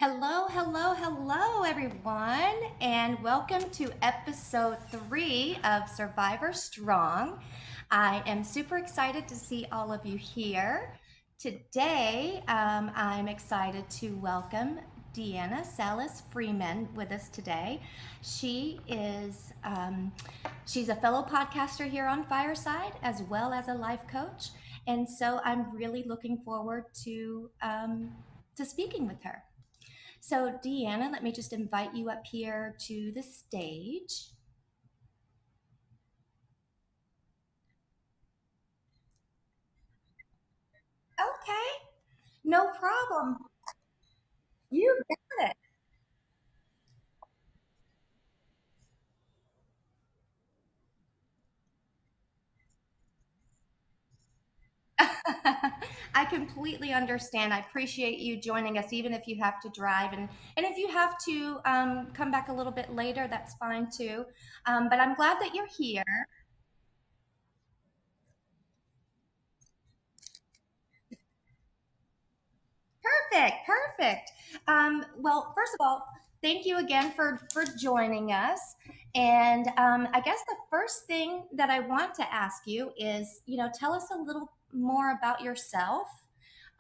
Hello, hello, hello, everyone, and welcome to episode 3 of Survivor Strong. I am super excited to see all of you here. Today, I'm excited to welcome Deanna Salles-Freeman with us today. She's a fellow podcaster here on Fireside as well as a life coach, and so I'm really looking forward to speaking with her. So, Deanna, let me just invite you up here to the stage. Okay, no problem. You got it. I completely understand. I appreciate you joining us, even if you have to drive, and if you have to come back a little bit later, that's fine too. But I'm glad that you're here. Perfect, perfect. Well, first of all, thank you again for joining us. And I guess the first thing that I want to ask you is, tell us a little more about yourself.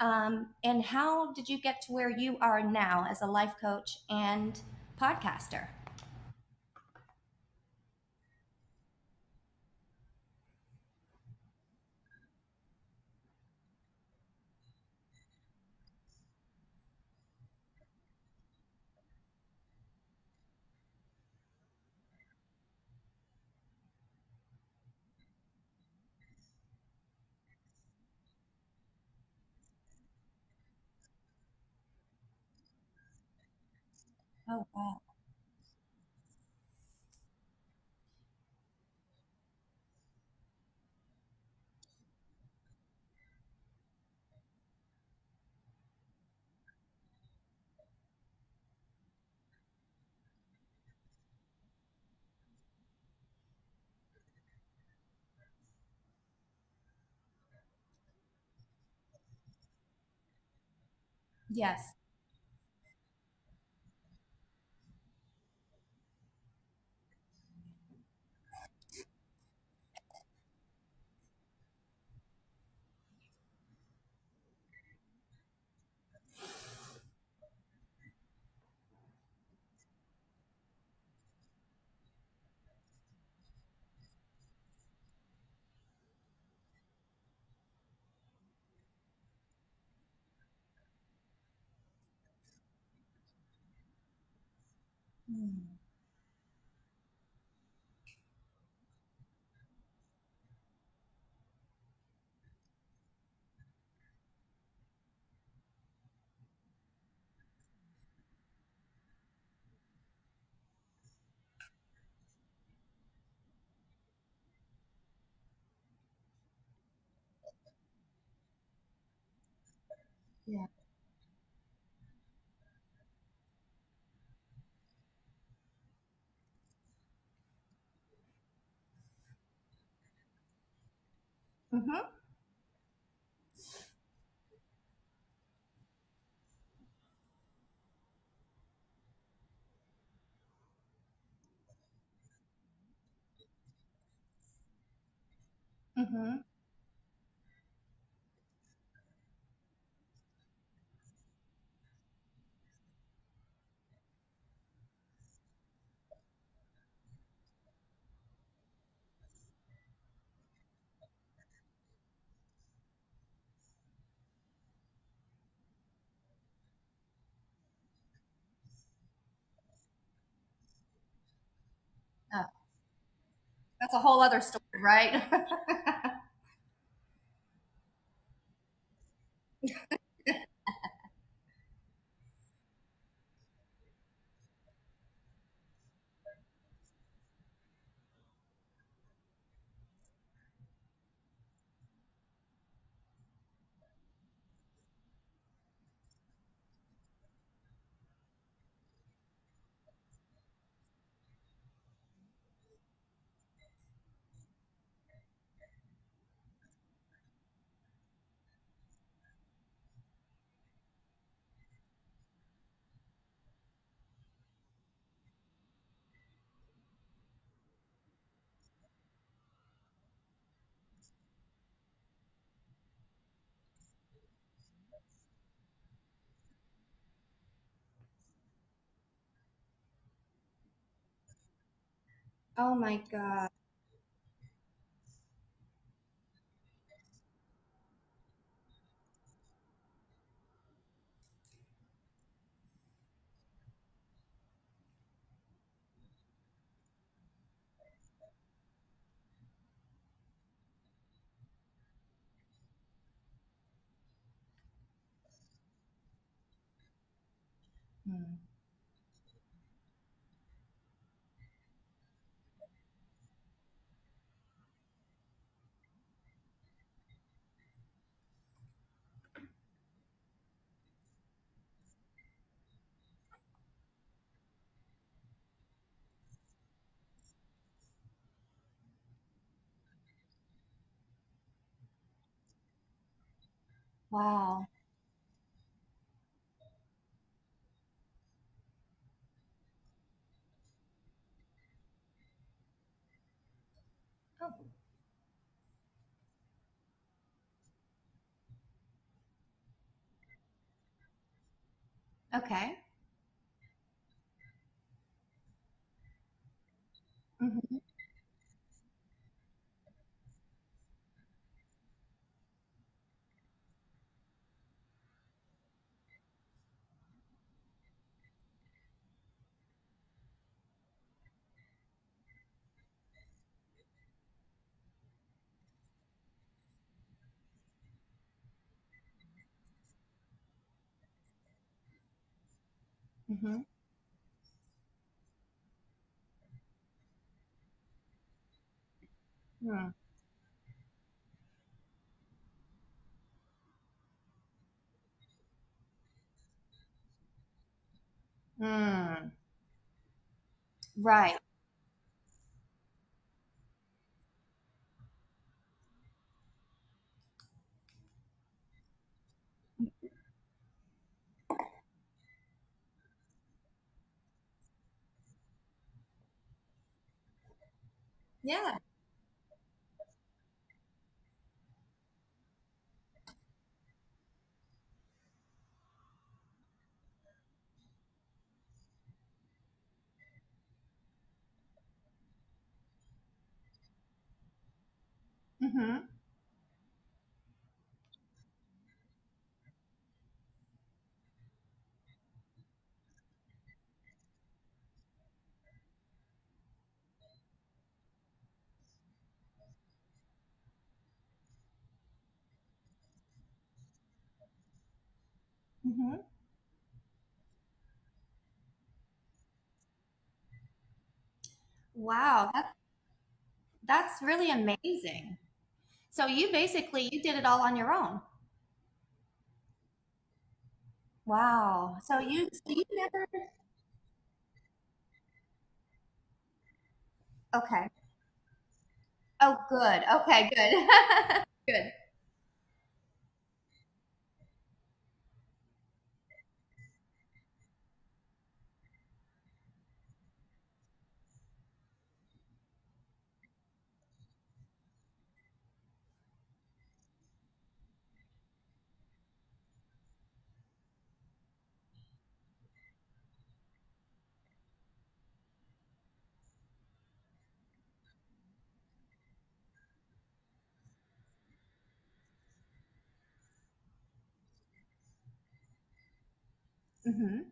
And how did you get to where you are now as a life coach and podcaster? Oh, wow. Yes. Hmm. Yeah. Mm-hmm. Mm-hmm. Oh, that's a whole other story, right? Oh my God. Hmm. Wow. Oh, okay. Hmm. Hmm. Hmm. Hmm. Right. Yeah. Hmm. Hmm. Wow. That's really amazing. So you basically you did it all on your own. Wow. So you never. Okay. Oh, good. Okay, good. Good. Hmm.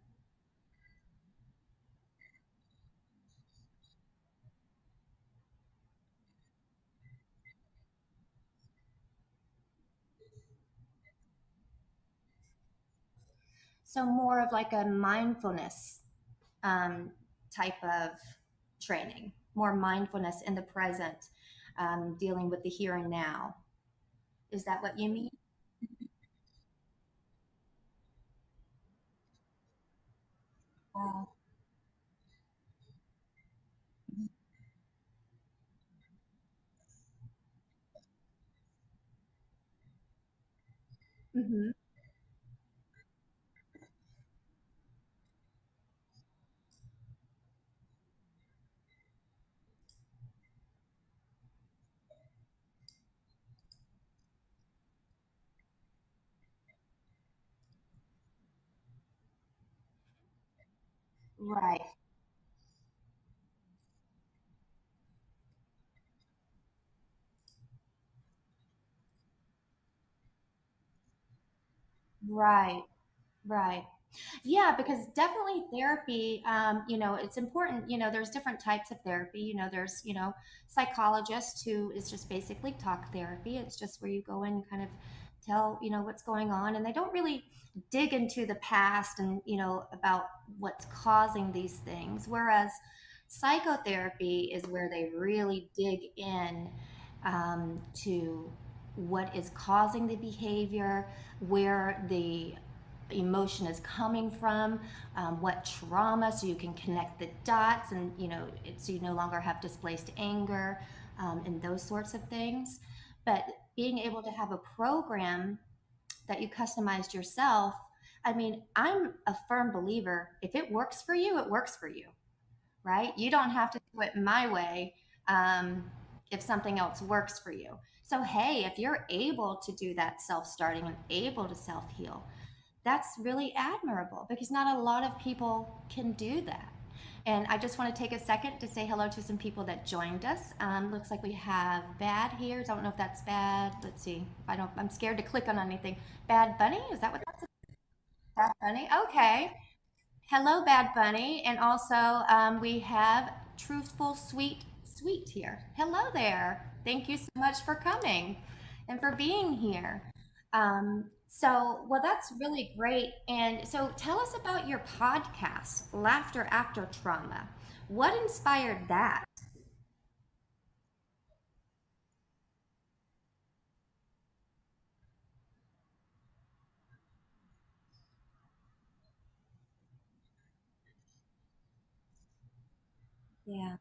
So more of like a mindfulness um, type of training, more mindfulness in the present, dealing with the here and now. Is that what you mean? Wow. Hmm. Right. Right. Right. Yeah, because definitely therapy, it's important. There's different types of therapy. There's, psychologists who is just basically talk therapy. It's just where you go in and kind of tell, what's going on. And they don't really dig into the past and, about what's causing these things. Whereas psychotherapy is where they really dig in to what is causing the behavior, where the emotion is coming from, what trauma, so you can connect the dots, and so you no longer have displaced anger, and those sorts of things. But being able to have a program that you customized yourself, I mean, I'm a firm believer, if it works for you, it works for you, right? You don't have to do it my way, um, if something else works for you. So hey, if you're able to do that self-starting and able to self-heal, that's really admirable, because not a lot of people can do that. And I just want to take a second to say hello to some people that joined us. Looks like we have Bad here. Don't know if that's Bad. Let's see. I don't. I'm scared to click on anything. Bad Bunny. Is that what that's? Bad Bunny. Okay. Hello, Bad Bunny. And also, we have Truthful Sweet Sweet here. Hello there. Thank you so much for coming and for being here. Well, that's really great. And so, tell us about your podcast, Laughter After Trauma. What inspired that? Yeah.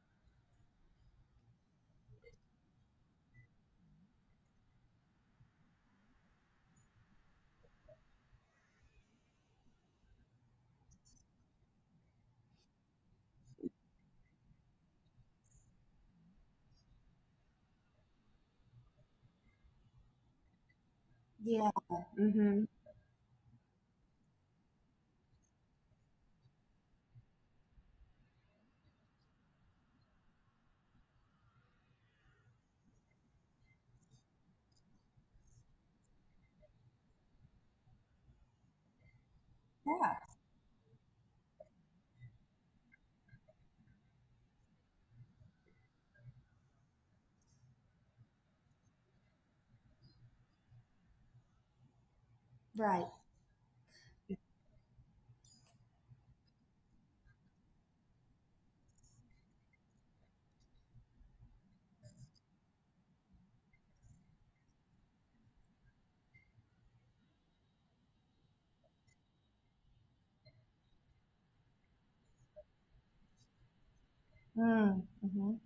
Yeah. Mm-hmm. Yeah. Right. Mm-hmm.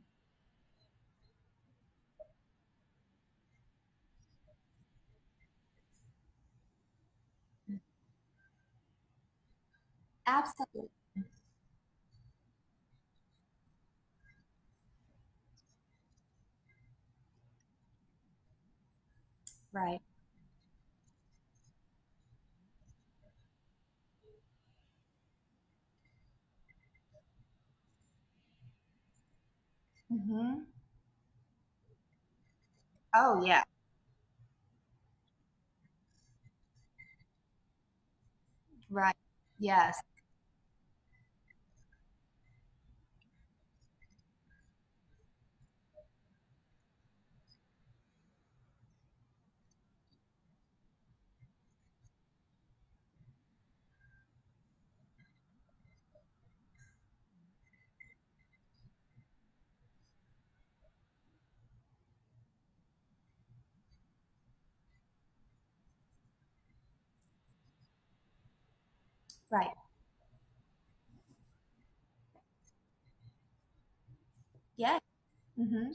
Absolutely. Right. Mm-hmm. Oh, yeah. Right. Yes. Right. Yes. Mm-hmm.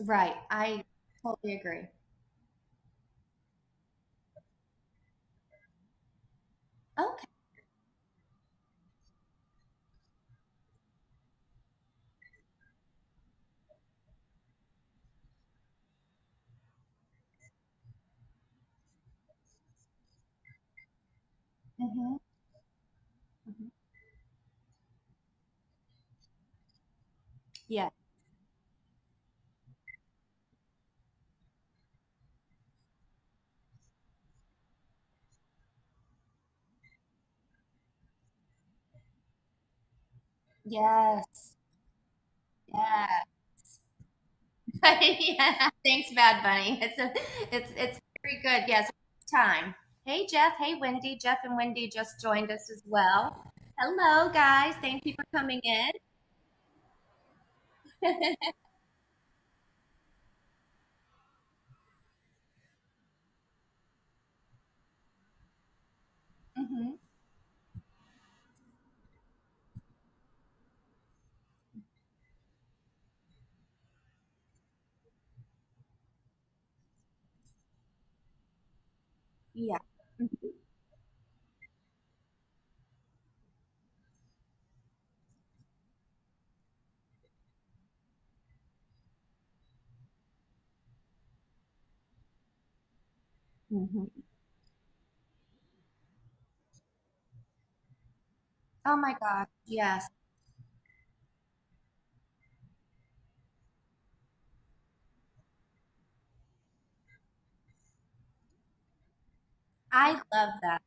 Right. I totally agree. Okay. Mm-hmm. Hmm. Yeah. Yes. Yeah. Yeah. Thanks, Bad Bunny. It's very good. Yes. Time. Hey, Jeff. Hey, Wendy. Jeff and Wendy just joined us as well. Hello, guys. Thank you for coming in. Hmm. Yeah. Hmm. Oh my God. Yes. I love that.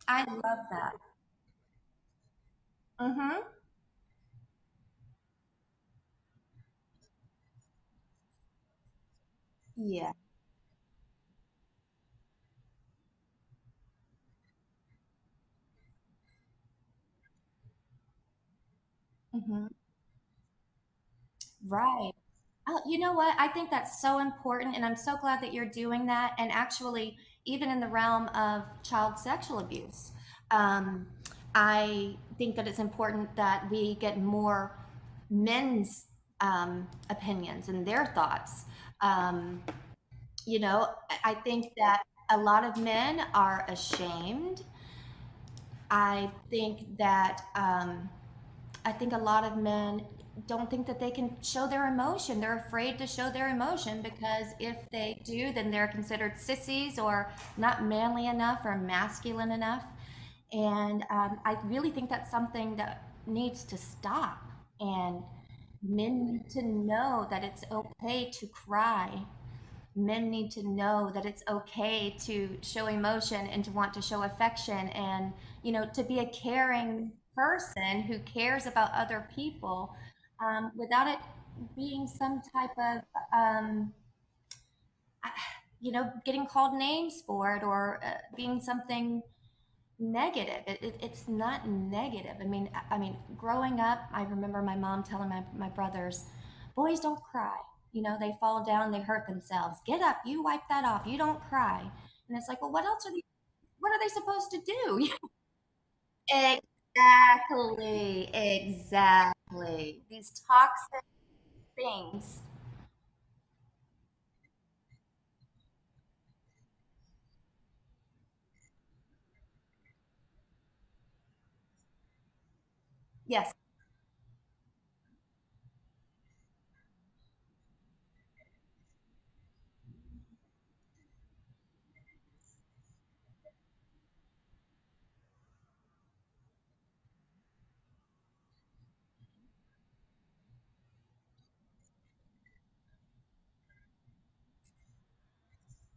I love that. Hmm. Yeah. Hmm. Right. Oh, you know what? I think that's so important, and I'm so glad that you're doing that. And actually, even in the realm of child sexual abuse, um, I think that it's important that we get more men's opinions and their thoughts. Um, I think that a lot of men are ashamed. I think that I think a lot of men don't think that they can show their emotion. They're afraid to show their emotion because if they do, then they're considered sissies or not manly enough or masculine enough. And I really think that's something that needs to stop. And men need to know that it's okay to cry. Men need to know that it's okay to show emotion and to want to show affection and to be a caring person who cares about other people, without it being some type of um, getting called names for it or being something negative. It's not negative. I mean, growing up, I remember my mom telling my brothers, boys don't cry. They fall down, they hurt themselves. Get up, you wipe that off. You don't cry. And it's like, well, what are they supposed to do? Exactly. Exactly. These toxic things. Yes.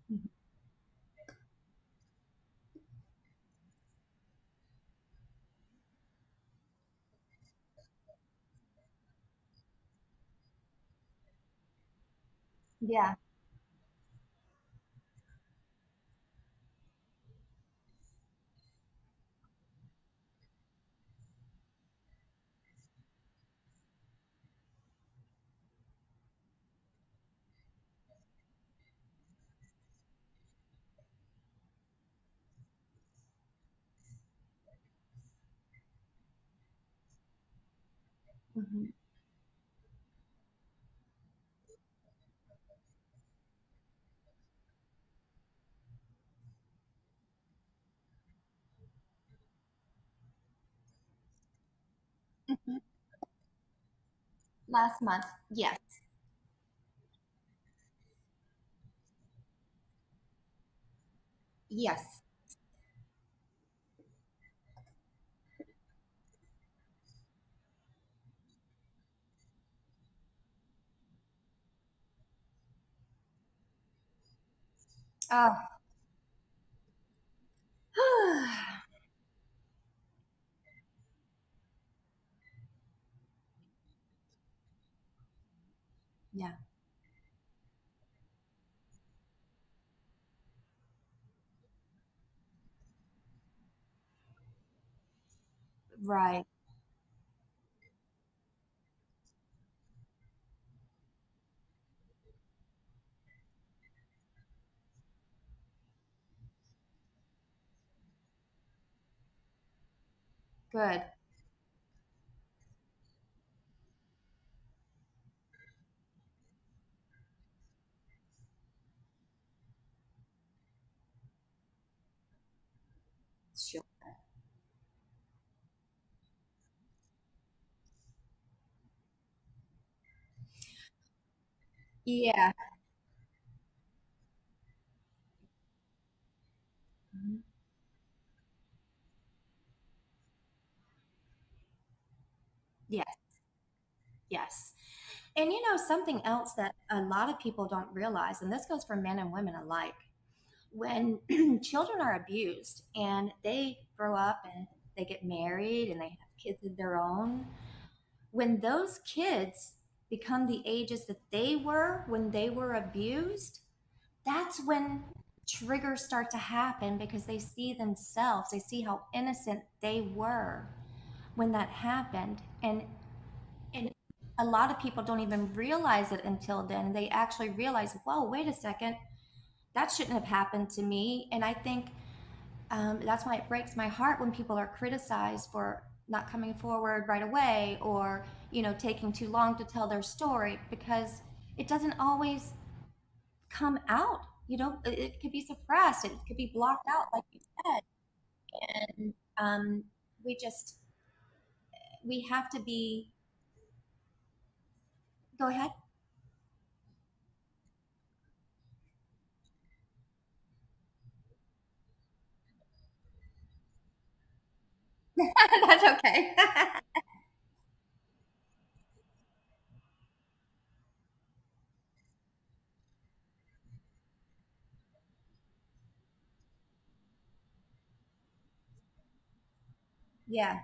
Mhm. Yeah. Hmm. Hmm. Last month. Yes. Yes. Oh, yeah, right. Good. Sure. Yeah. Mhm. Yes. Yes. And something else that a lot of people don't realize, and this goes for men and women alike, when children are abused and they grow up and they get married and they have kids of their own, when those kids become the ages that they were when they were abused, that's when triggers start to happen because they see themselves, they see how innocent they were when that happened. And a lot of people don't even realize it until then. They actually realize, whoa, wait a second, that shouldn't have happened to me. And I think that's why it breaks my heart when people are criticized for not coming forward right away, or taking too long to tell their story, because it doesn't always come out. It could be suppressed, it could be blocked out, like you said. And we just we have to be. Go ahead. That's okay. Yeah,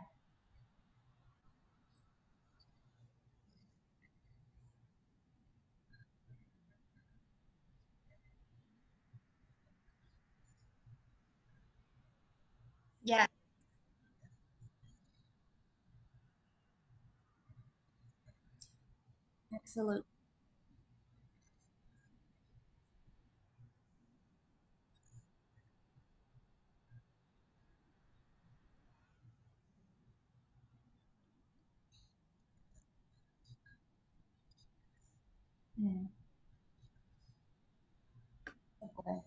yeah, absolutely. Mm, okay.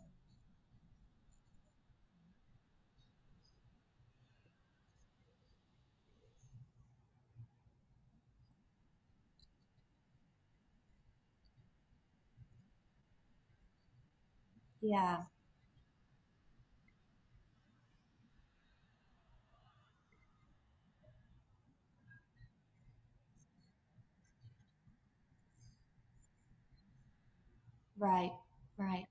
Yeah, right, right.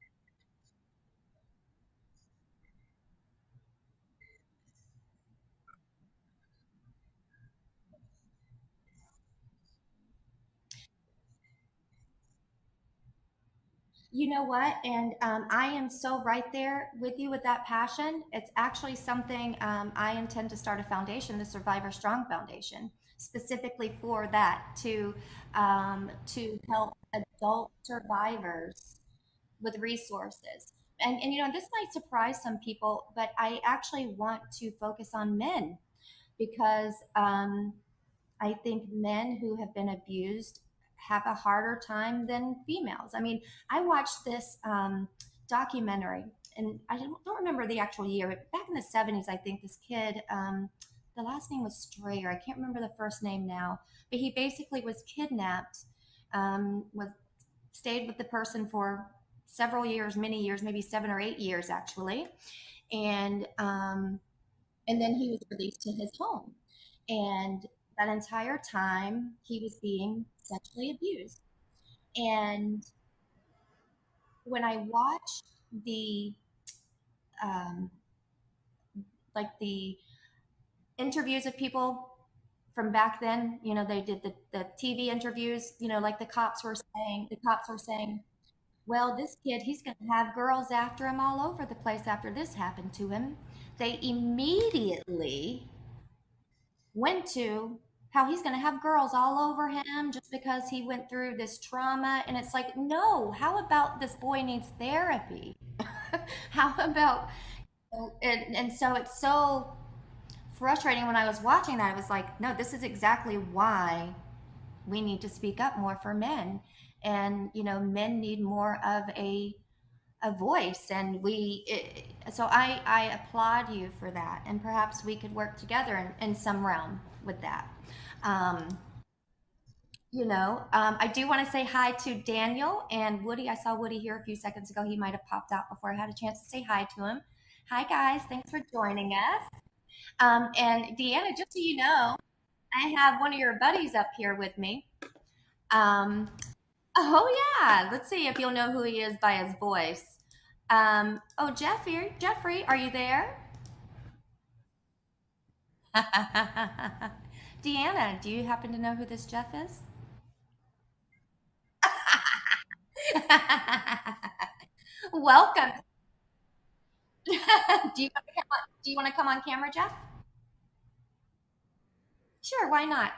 You know what? And I am so right there with you with that passion. It's actually something I intend to start a foundation, the Survivor Strong Foundation, specifically for that, to help adult survivors with resources. And this might surprise some people, but I actually want to focus on men because I think men who have been abused have a harder time than females. I mean, I watched this documentary, and I don't remember the actual year, but back in the 70s, I think this kid, the last name was Strayer. I can't remember the first name now, but he basically was kidnapped, was stayed with the person for several years, many years, maybe 7 or 8 years actually, and and then he was released to his home. And that entire time, he was being sexually abused. And when I watched the um, like the interviews of people from back then. You know, they did the TV interviews. You know, like the cops were saying, well, this kid, he's going to have girls after him all over the place after this happened to him. They immediately went to how he's going to have girls all over him just because he went through this trauma. And it's like, no, how about this boy needs therapy? How about, and so it's so frustrating when I was watching that. I was like, no, this is exactly why we need to speak up more for men. And, you know, men need more of a voice, and so I applaud you for that, and perhaps we could work together in some realm with that. um, I do want to say hi to Daniel and Woody. I saw Woody here a few seconds ago. He might have popped out before I had a chance to say hi to him. Hi guys, thanks for joining us. And Deanna, just so you know, I have one of your buddies up here with me. um, Oh yeah. Let's see if you'll know who he is by his voice. Oh, Jeffrey, are you there? Deanna, do you happen to know who this Jeff is? Welcome. Do you want to come on camera, Jeff? Sure, why not?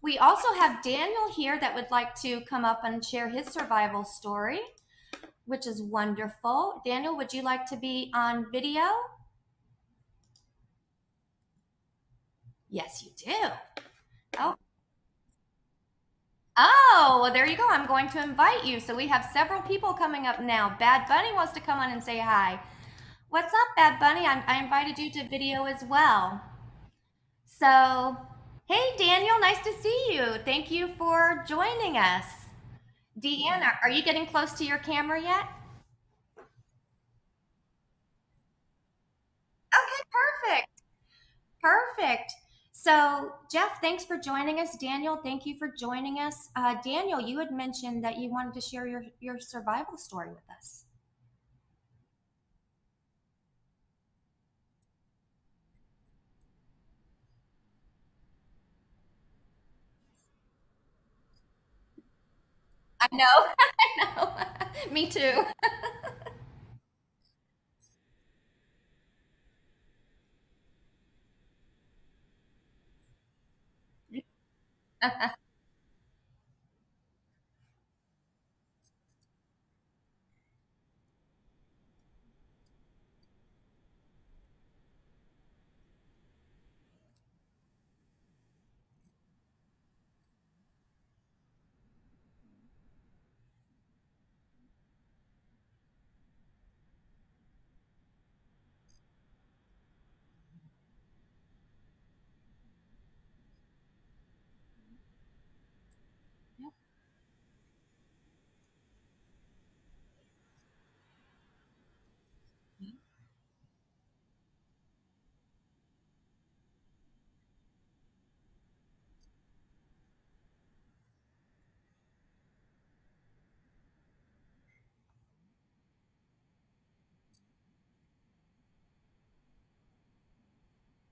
We also have Daniel here that would like to come up and share his survival story, which is wonderful. Daniel, would you like to be on video? Yes, you do. Oh, Oh, well, there you go. I'm going to invite you. So we have several people coming up now. Bad Bunny wants to come on and say hi. What's up, Bad Bunny? I invited you to video as well. So, hey, Daniel, nice to see you. Thank you for joining us. Deanna, are you getting close to your camera yet? Okay, perfect. Perfect. So, Jeff, thanks for joining us. Daniel, thank you for joining us. Daniel, you had mentioned that you wanted to share your survival story with us. I know. I know. Me too.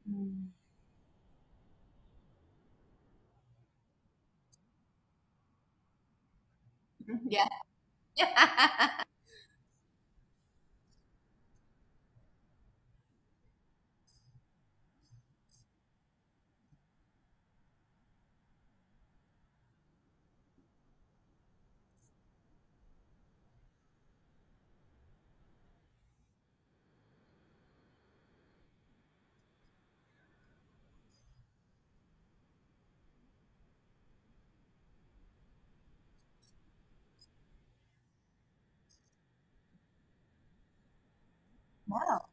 Mm. Yeah. Wow.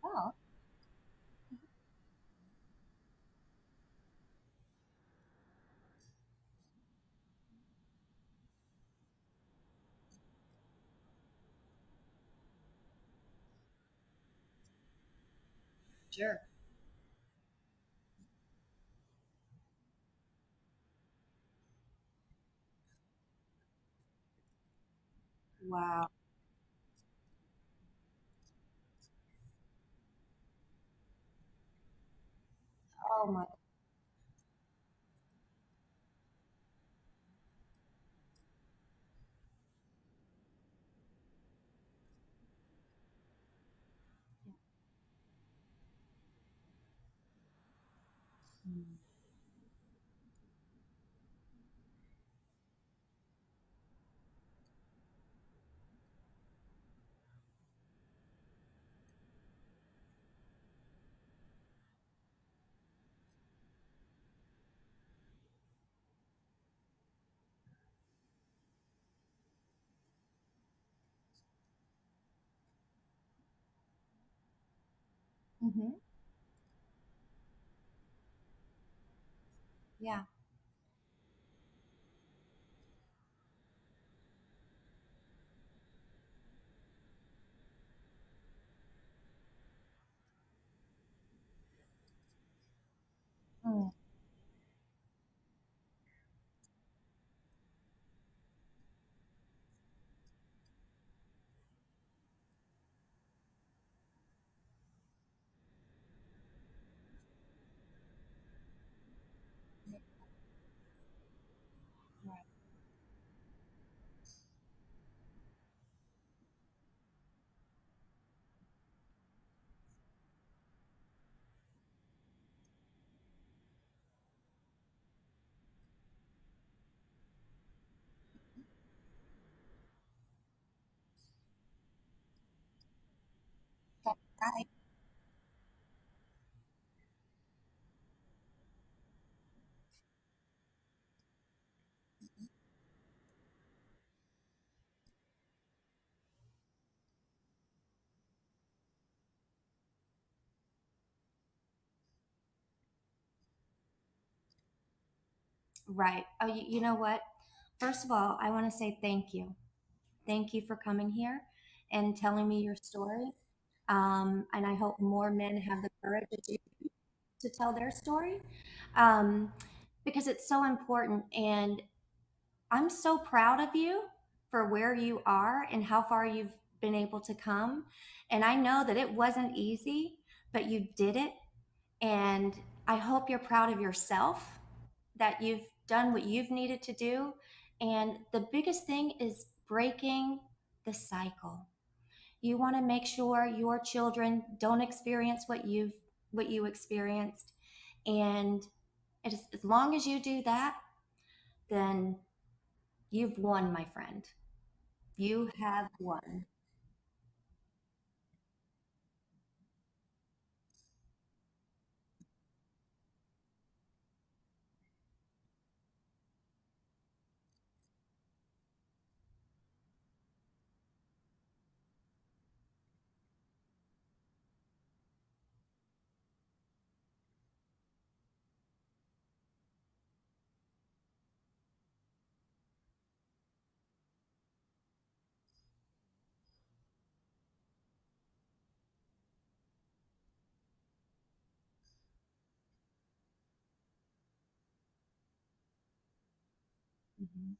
Oh, sure. Wow. Oh my. Mm-hmm. Yeah. Mm. Right. Right. Right. Oh, you know what? First of all, I want to say thank you. Thank you for coming here and telling me your story. And I hope more men have the courage to tell their story, um, because it's so important. And I'm so proud of you for where you are and how far you've been able to come. And I know that it wasn't easy, but you did it. And I hope you're proud of yourself that you've done what you've needed to do. And the biggest thing is breaking the cycle. You want to make sure your children don't experience what you experienced. And as long as you do that, then you've won, my friend. You have won. Mhm.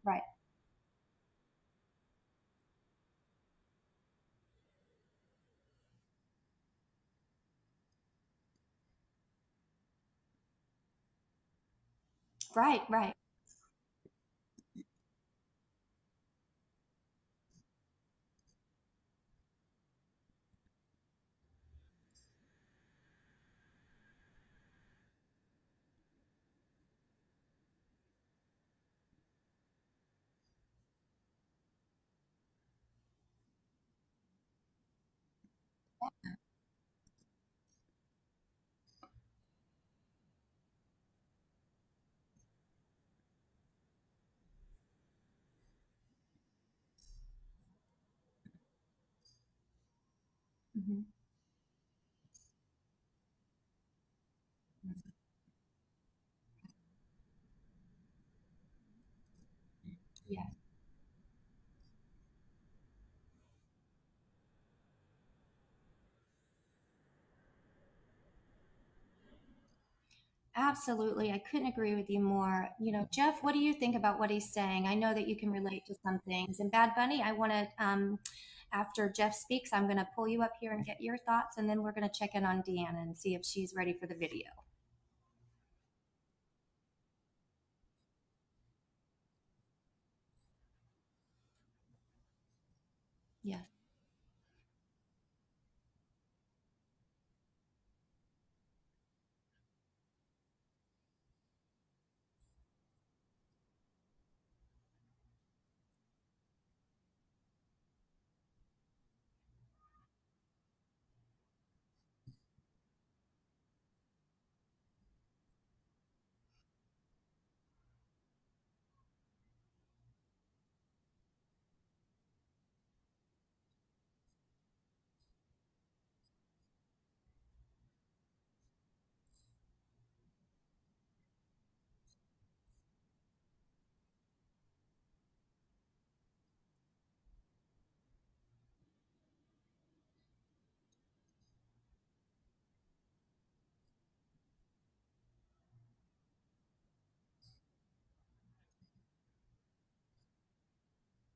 Right, right, right. Mhm. Yeah. Absolutely. I couldn't agree with you more. Jeff, what do you think about what he's saying? I know that you can relate to some things. And Bad Bunny, I want to, after Jeff speaks, I'm going to pull you up here and get your thoughts, and then we're going to check in on Deanna and see if she's ready for the video. Yes.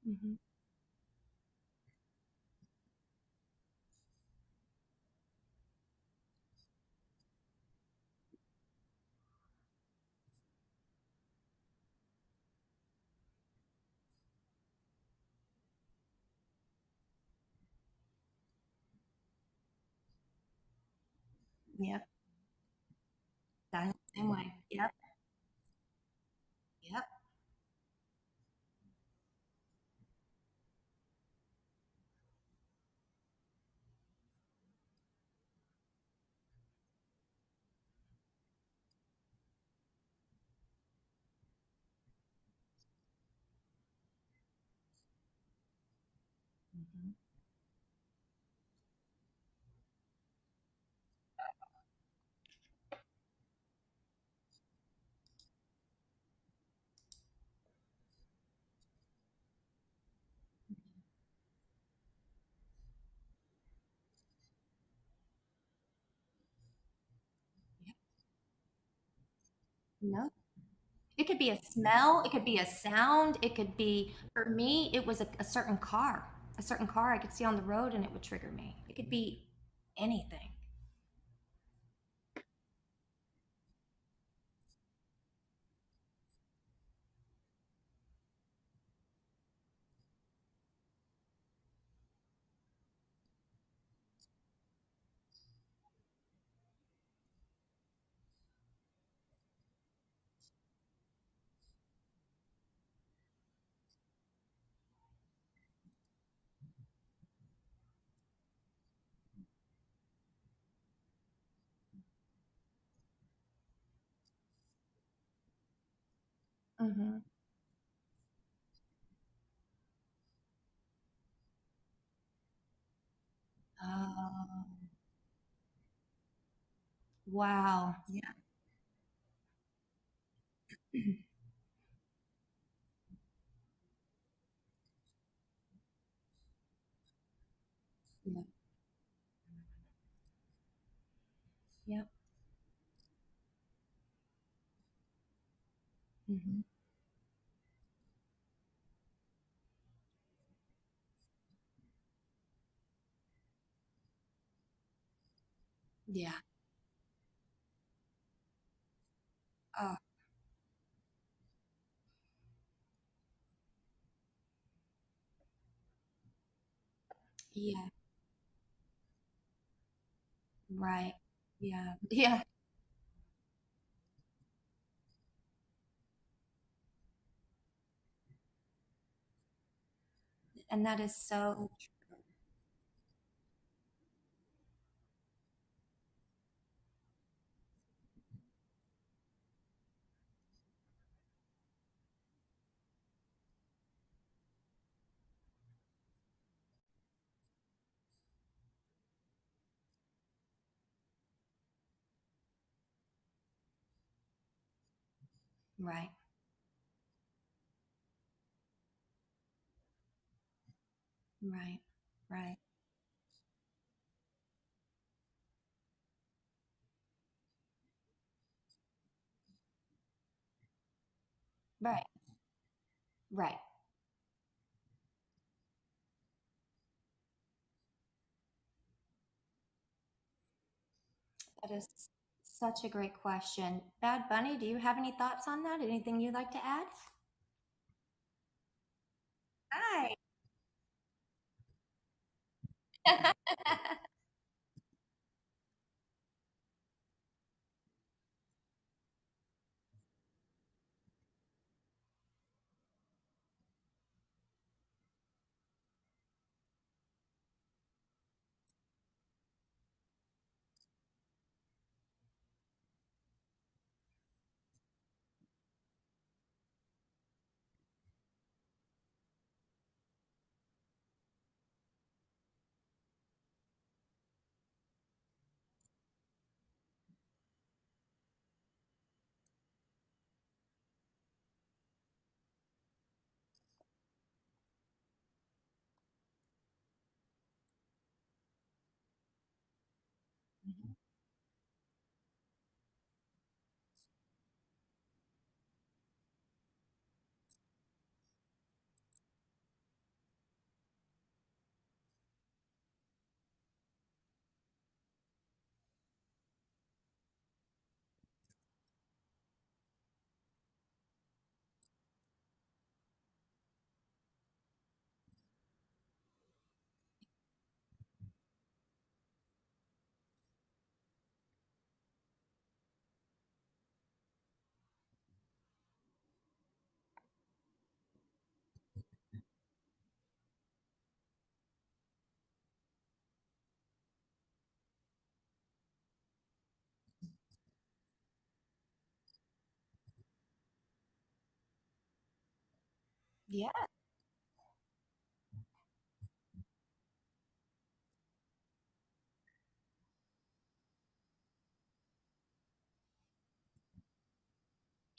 Hmm. Yep. That's the same way. Yep. Yep. Hmm. Yep. No. It could be a smell, it could be a sound, it could be, for me, it was a certain car. A certain car I could see on the road and it would trigger me. It could be anything. Hmm. Oh, wow. Yeah. Yeah. Yep. Hmm. Yeah. Oh, yeah. Right. Yeah. Yeah. And that is so true. Right. Right. Right. Right. Right. That is such a great question. Bad Bunny, do you have any thoughts on that? Anything you'd like to add? Hi. Yeah.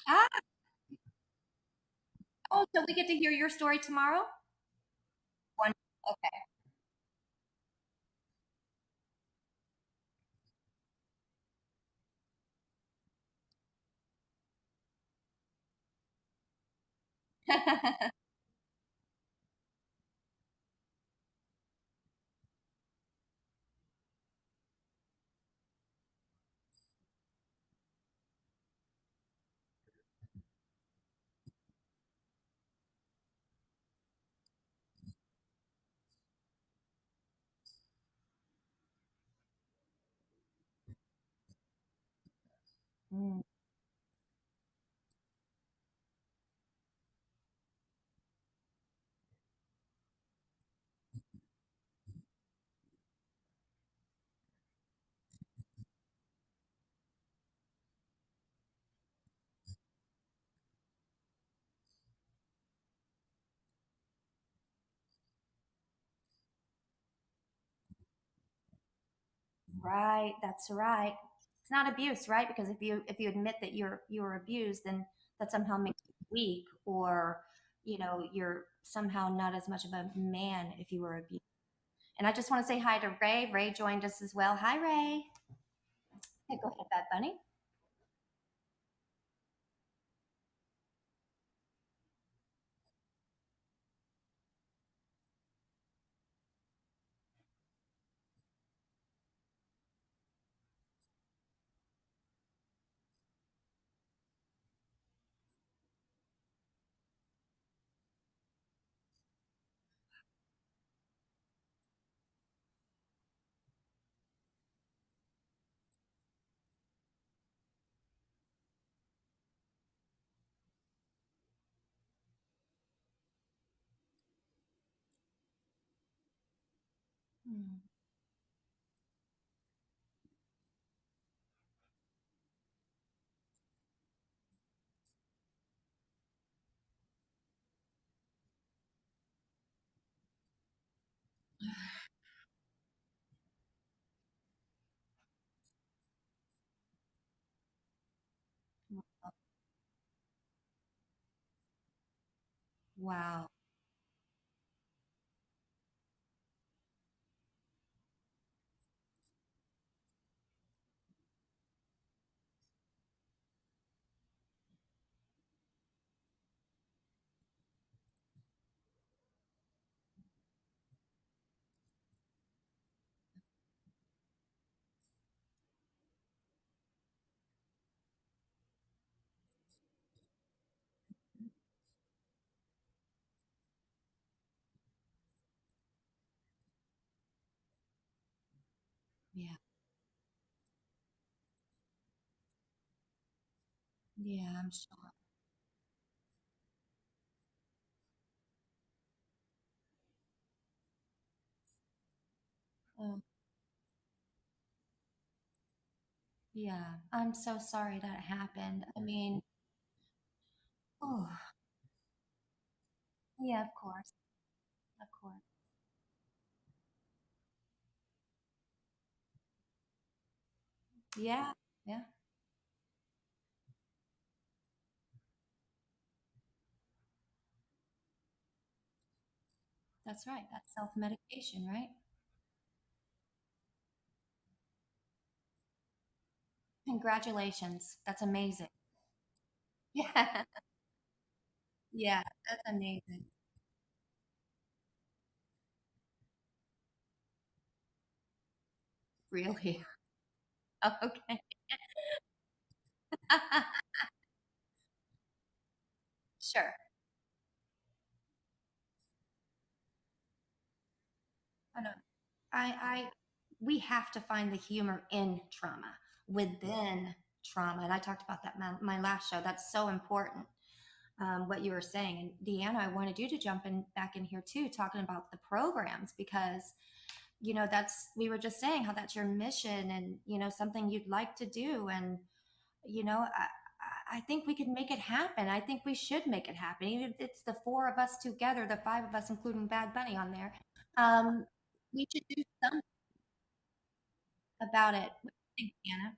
Ah, oh, so we get to hear your story tomorrow? One. Okay. Mm, right. That's right. It's not abuse, right? Because if you admit that you were abused, then that somehow makes you weak, or you're somehow not as much of a man if you were abused. And I just want to say hi to Ray. Ray joined us as well. Hi, Ray. Okay, go ahead, Bad Bunny. Mm. Wow. Yeah. Yeah, I'm sure. Oh, yeah. I'm so sorry that happened. I mean, oh, yeah, of course. Of course. Yeah. Yeah. That's right. That's self-medication, right? Congratulations. That's amazing. Yeah. Yeah, that's amazing. Really? Okay. Sure. I know. I we have to find the humor in trauma, within trauma. And I talked about that my last show. That's so important. What you were saying. And Deanna, I wanted you to jump in back in here too, talking about the programs because that's we were just saying how that's your mission and something you'd like to do. And I think we could make it happen. I think we should make it happen. Even if it's the four of us together, the five of us, including Bad Bunny on there. Um, we should do something about it. What do you think, Deanna?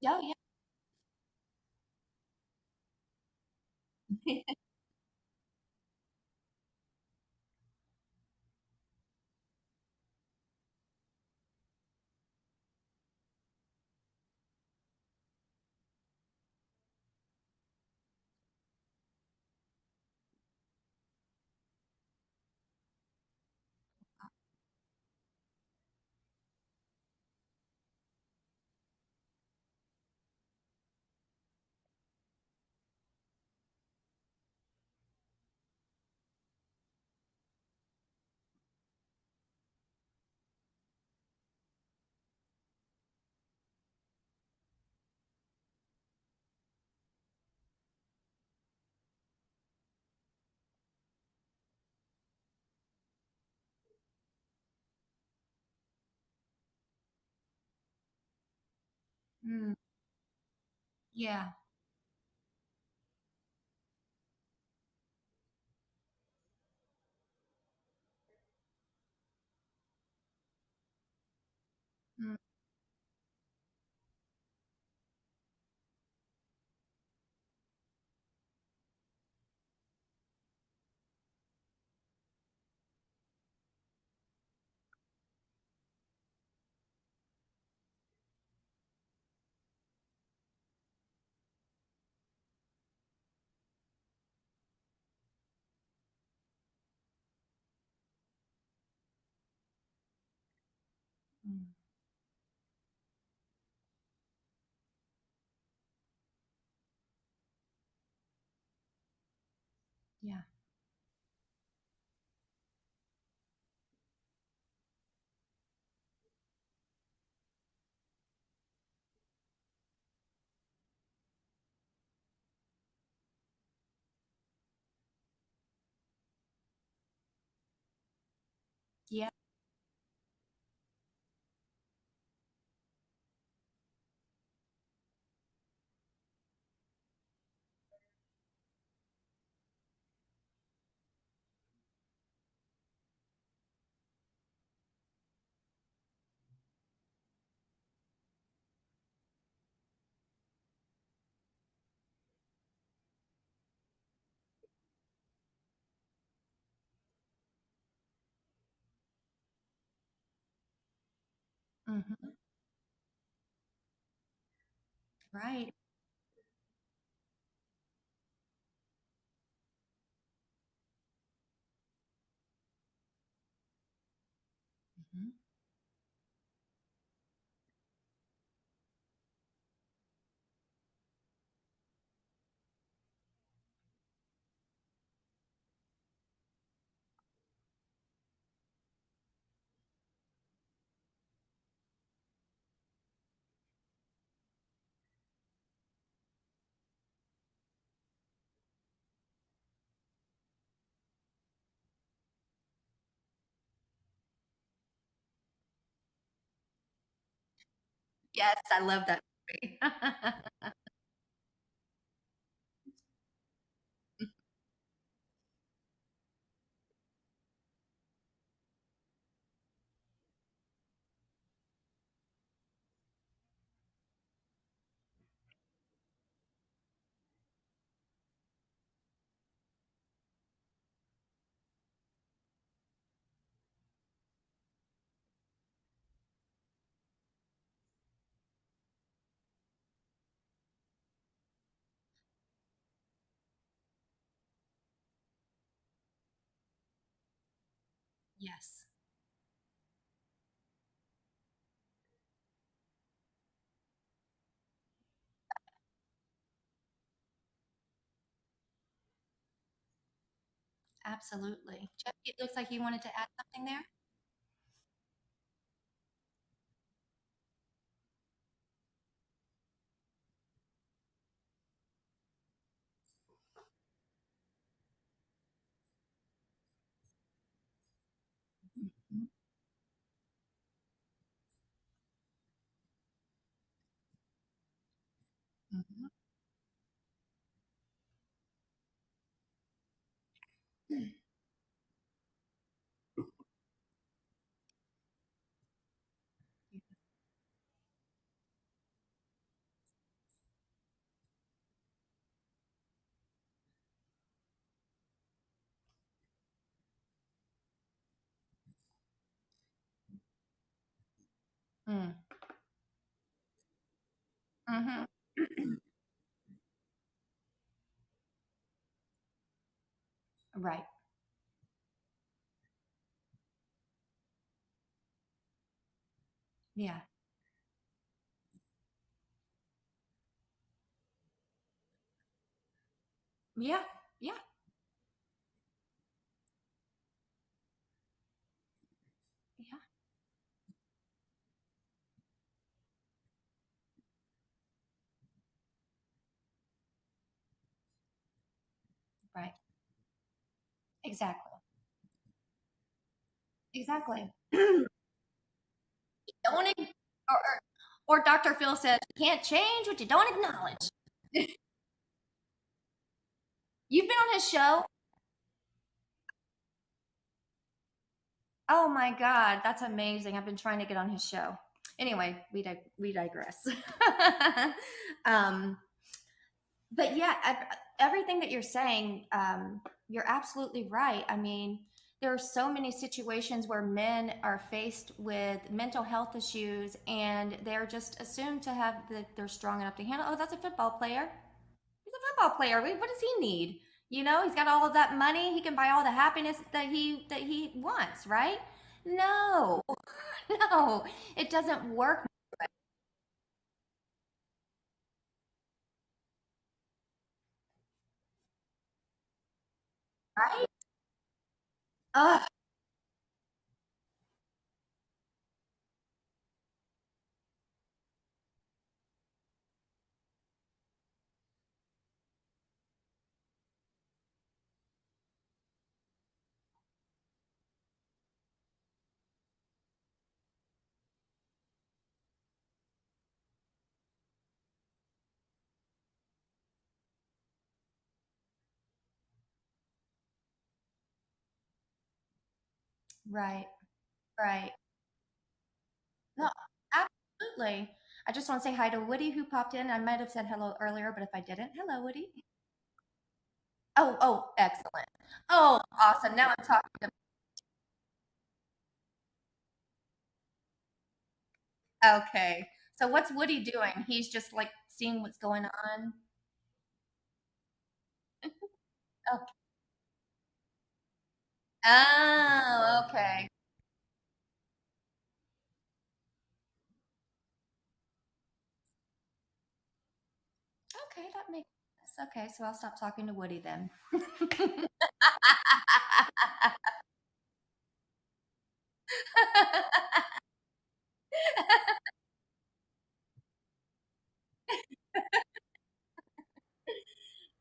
Oh, yeah. Mm, yeah. Mm, mm, yeah. Yeah. Hmm. Right. Mhm. Yes, I love that movie. Yes, absolutely. Jeff, it looks like you wanted to add something there. Mhm. Mhm. Mm. Mhm. Right. Yeah. Yeah. Yeah. Yeah. Right. Exactly. Exactly. Don't or Dr. Phil says you can't change what you don't acknowledge. You've been on his show. Oh my God, that's amazing. I've been trying to get on his show. Anyway, we digress. um, but yeah, everything that you're saying, you're absolutely right. I mean, there are so many situations where men are faced with mental health issues and they're just assumed to have that they're strong enough to handle. Oh, that's a football player. He's a football player. What does he need? You know, he's got all of that money. He can buy all the happiness that he wants, right? No, no, it doesn't work, right? Ugh, right, right. No, absolutely. I just want to say hi to Woody who popped in. I might have said hello earlier, but if I didn't, hello, Woody. Oh, oh, excellent. Oh, awesome. Now I'm talking to Okay. So what's Woody doing? He's just like seeing what's going on. Okay. Oh, okay. Okay, that makes sense. Okay, so I'll stop talking to Woody then.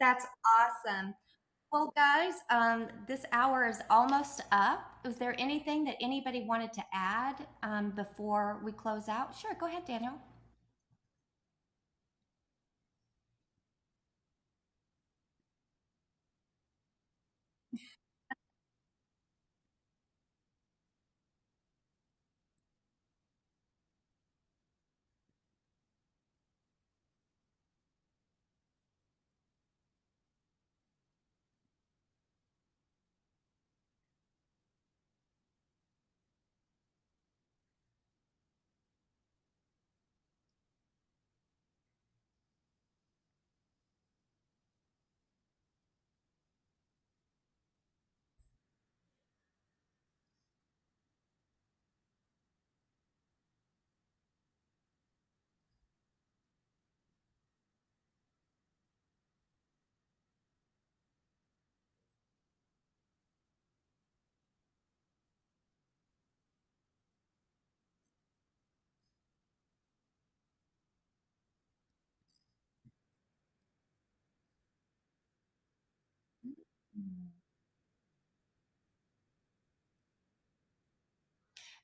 That's awesome. Well, guys, this hour is almost up. Was there anything that anybody wanted to add before we close out? Sure, go ahead, Daniel.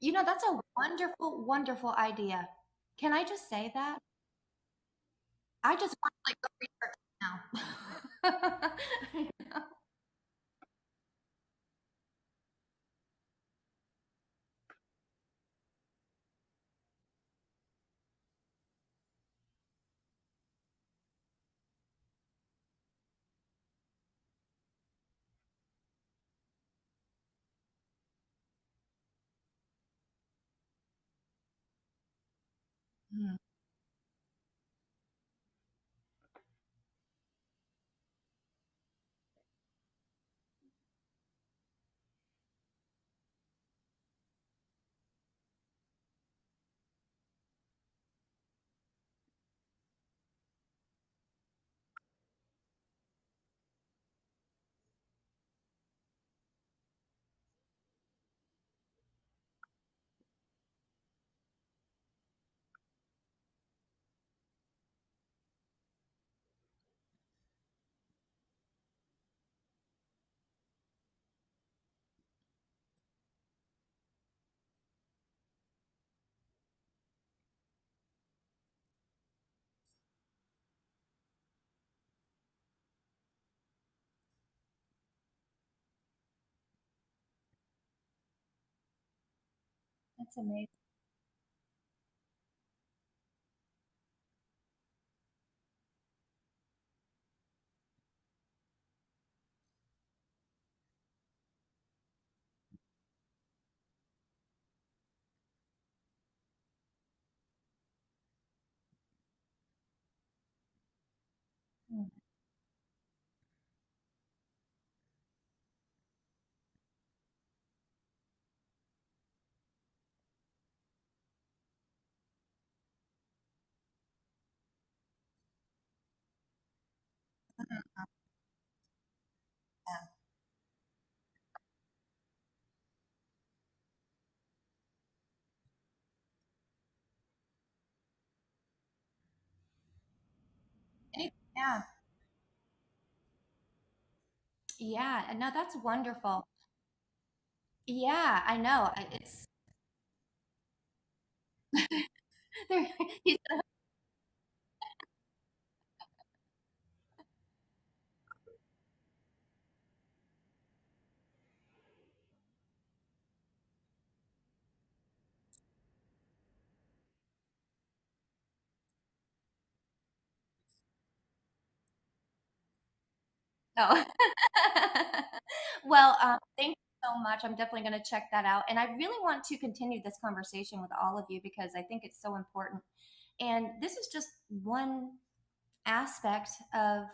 You know, that's a wonderful, wonderful idea. Can I just say that? I just want to like go research now. Hmm, that's amazing. Hmm. Yeah. Yeah. Yeah. No, that's wonderful. Yeah, I know. It's there. He's, oh. Well, thank so much. I'm definitely going to check that out. And I really want to continue this conversation with all of you because I think it's so important. And this is just one aspect of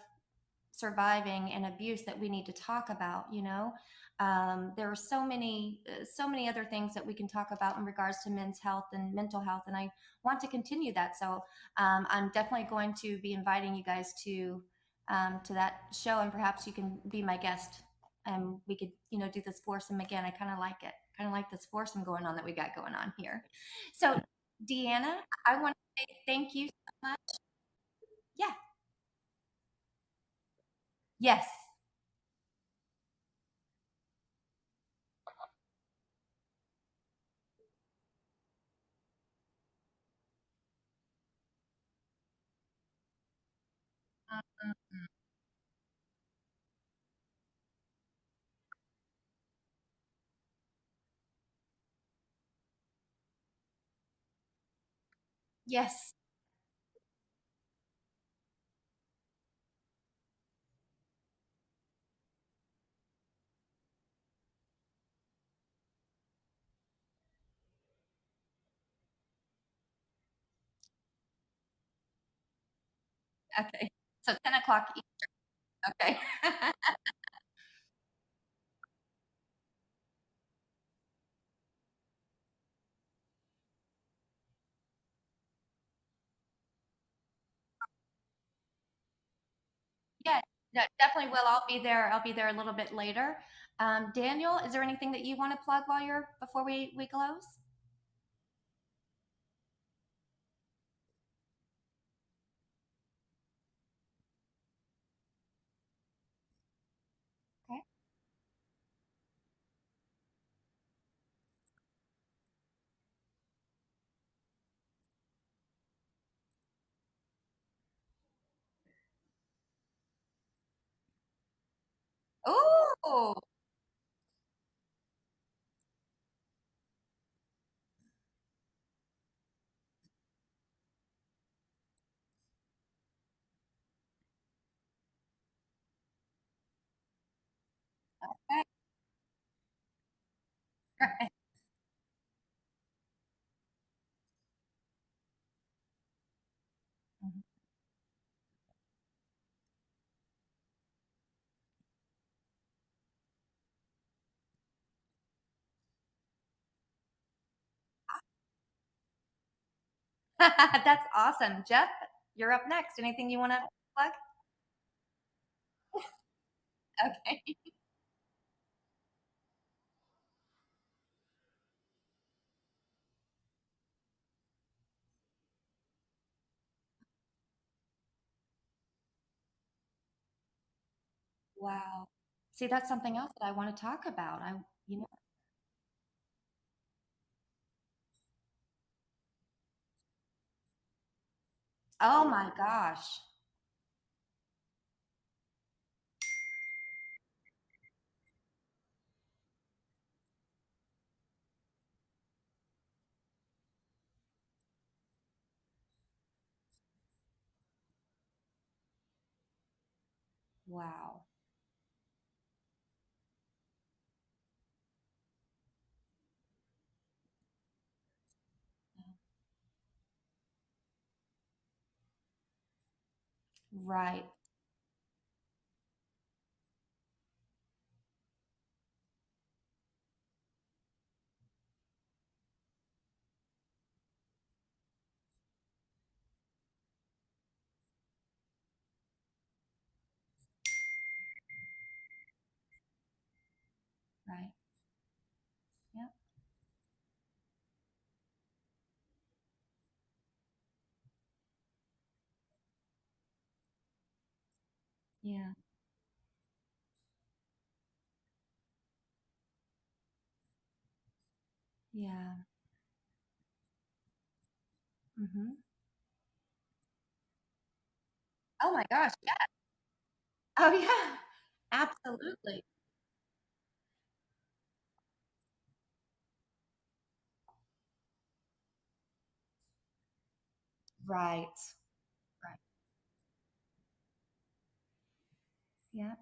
surviving and abuse that we need to talk about. There are so many other things that we can talk about in regards to men's health and mental health, and I want to continue that. So I'm definitely going to be inviting you guys to that show, and perhaps you can be my guest, and we could do this foursome again. I kind of like it, kind of like this foursome going on that we got going on here. So Deanna, I want to say thank you so much. Yeah. Yes. Mhm. Yes. Okay. So 10 o'clock. Okay. Yeah, no, definitely will. I'll be there. I'll be there a little bit later. Daniel, is there anything that you want to plug while you're before we close? Okay. Oh, okay. Mhm. That's awesome. Jeff, you're up next. Anything you want to plug? Okay. Wow. See, that's something else that I want to talk about. You know, oh my gosh. Wow. Right. Right. Yeah. Yeah. Yeah. Hmm. Oh my gosh. Yeah. Oh yeah. Absolutely. Right. Right. Yeah.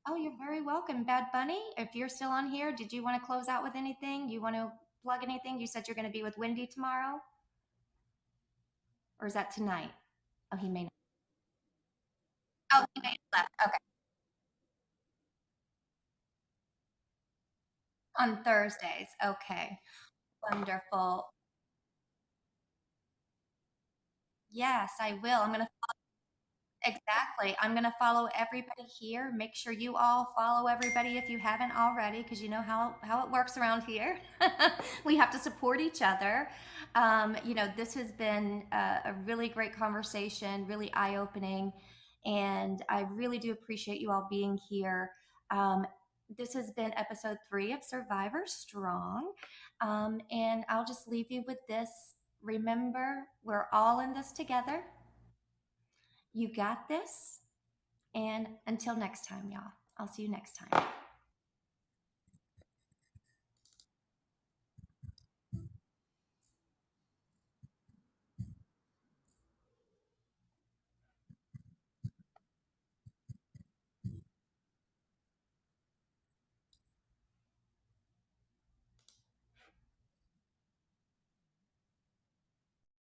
Oh, you're very welcome, Bad Bunny. If you're still on here, did you want to close out with anything? You want to plug anything? You said you're going to be with Wendy tomorrow, or is that tonight? Oh, he may not. Oh, he may have left. Okay. On Thursdays. Okay. Wonderful. Yes, I will. I'm going to Exactly. I'm going to follow everybody here. Make sure you all follow everybody if you haven't already, because you know how it works around here. We have to support each other. This has been a really great conversation, really eye opening, and I really do appreciate you all being here. Um, this has been episode 3 of Survivor Strong, and I'll just leave you with this. Remember, we're all in this together. You got this. And until next time, y'all, I'll see you next time.